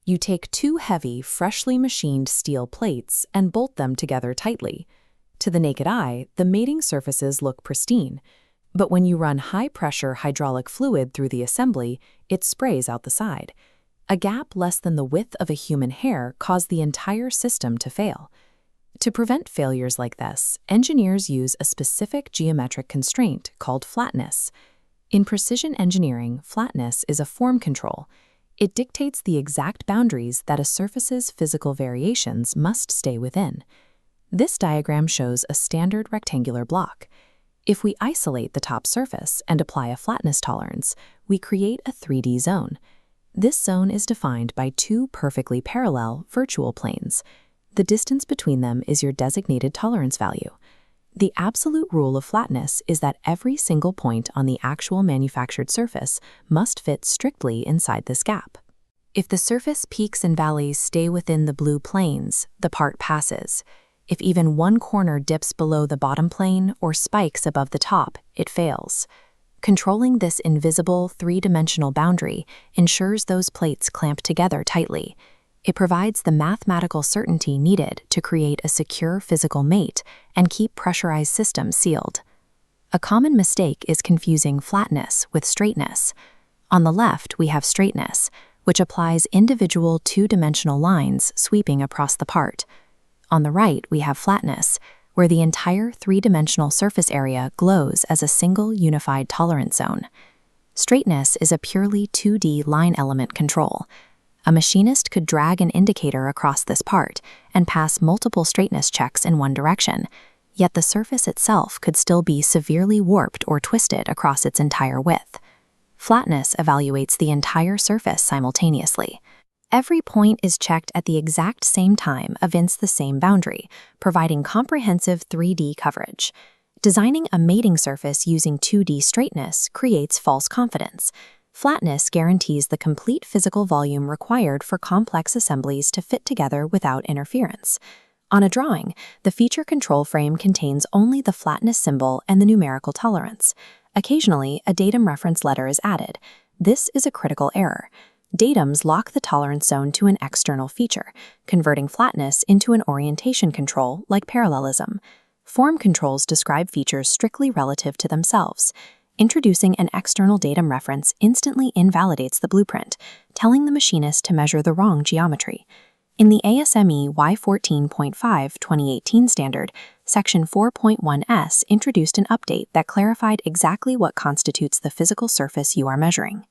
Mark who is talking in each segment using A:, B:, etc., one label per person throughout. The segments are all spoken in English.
A: You take two heavy, freshly machined steel plates and bolt them together tightly. To the naked eye, the mating surfaces look pristine, but when you run high-pressure hydraulic fluid through the assembly, it sprays out the side. A gap less than the width of a human hair caused the entire system to fail. To prevent failures like this, engineers use a specific geometric constraint called flatness. In precision engineering, flatness is a form control. It dictates the exact boundaries that a surface's physical variations must stay within. This diagram shows a standard rectangular block. If we isolate the top surface and apply a flatness tolerance, we create a 3D zone. This zone is defined by two perfectly parallel virtual planes. The distance between them is your designated tolerance value. The absolute rule of flatness is that every single point on the actual manufactured surface must fit strictly inside this gap. If the surface peaks and valleys stay within the blue planes, the part passes. If even one corner dips below the bottom plane or spikes above the top, it fails. Controlling this invisible, three-dimensional boundary ensures those plates clamp together tightly. It provides the mathematical certainty needed to create a secure physical mate and keep pressurized systems sealed. A common mistake is confusing flatness with straightness. On the left, we have straightness, which applies individual two-dimensional lines sweeping across the part. On the right, we have flatness, where the entire three-dimensional surface area glows as a single unified tolerance zone. Straightness is a purely 2D line element control. A machinist could drag an indicator across this part and pass multiple straightness checks in one direction, yet the surface itself could still be severely warped or twisted across its entire width. Flatness evaluates the entire surface simultaneously. Every point is checked at the exact same time against the same boundary, providing comprehensive 3D coverage. Designing a mating surface using 2D straightness creates false confidence. Flatness guarantees the complete physical volume required for complex assemblies to fit together without interference. On a drawing, the feature control frame contains only the flatness symbol and the numerical tolerance. Occasionally, a datum reference letter is added. This is a critical error. Datums lock the tolerance zone to an external feature, converting flatness into an orientation control like parallelism. Form controls describe features strictly relative to themselves. Introducing an external datum reference instantly invalidates the blueprint, telling the machinist to measure the wrong geometry. In the ASME Y14.5 2018 standard, Section 4.1s introduced an update that clarified exactly what constitutes the physical surface you are measuring.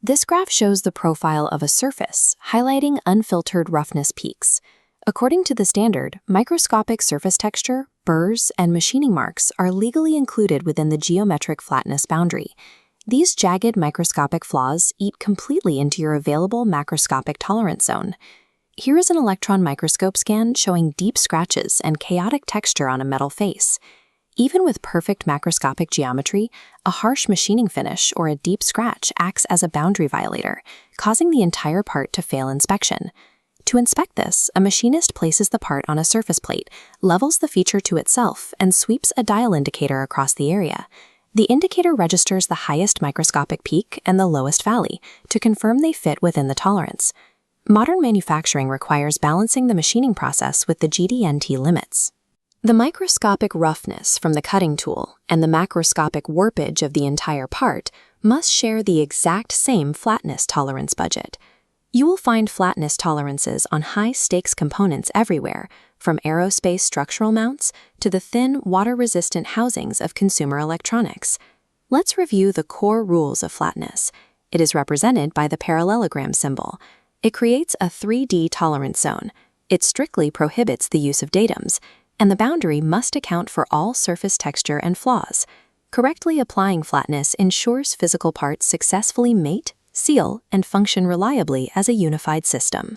A: This graph shows the profile of a surface, highlighting unfiltered roughness peaks. According to the standard, microscopic surface texture, burrs, and machining marks are legally included within the geometric flatness boundary. These jagged microscopic flaws eat completely into your available macroscopic tolerance zone. Here is an electron microscope scan showing deep scratches and chaotic texture on a metal face. Even with perfect macroscopic geometry, a harsh machining finish or a deep scratch acts as a boundary violator, causing the entire part to fail inspection. To inspect this, a machinist places the part on a surface plate, levels the feature to itself, and sweeps a dial indicator across the area. The indicator registers the highest microscopic peak and the lowest valley to confirm they fit within the tolerance. Modern manufacturing requires balancing the machining process with the GD&T limits. The microscopic roughness from the cutting tool and the macroscopic warpage of the entire part must share the exact same flatness tolerance budget. You will find flatness tolerances on high-stakes components everywhere, from aerospace structural mounts to the thin, water-resistant housings of consumer electronics. Let's review the core rules of flatness. It is represented by the parallelogram symbol. It creates a 3D tolerance zone. It strictly prohibits the use of datums, and the boundary must account for all surface texture and flaws. Correctly applying flatness ensures physical parts successfully mate, seal, and function reliably as a unified system.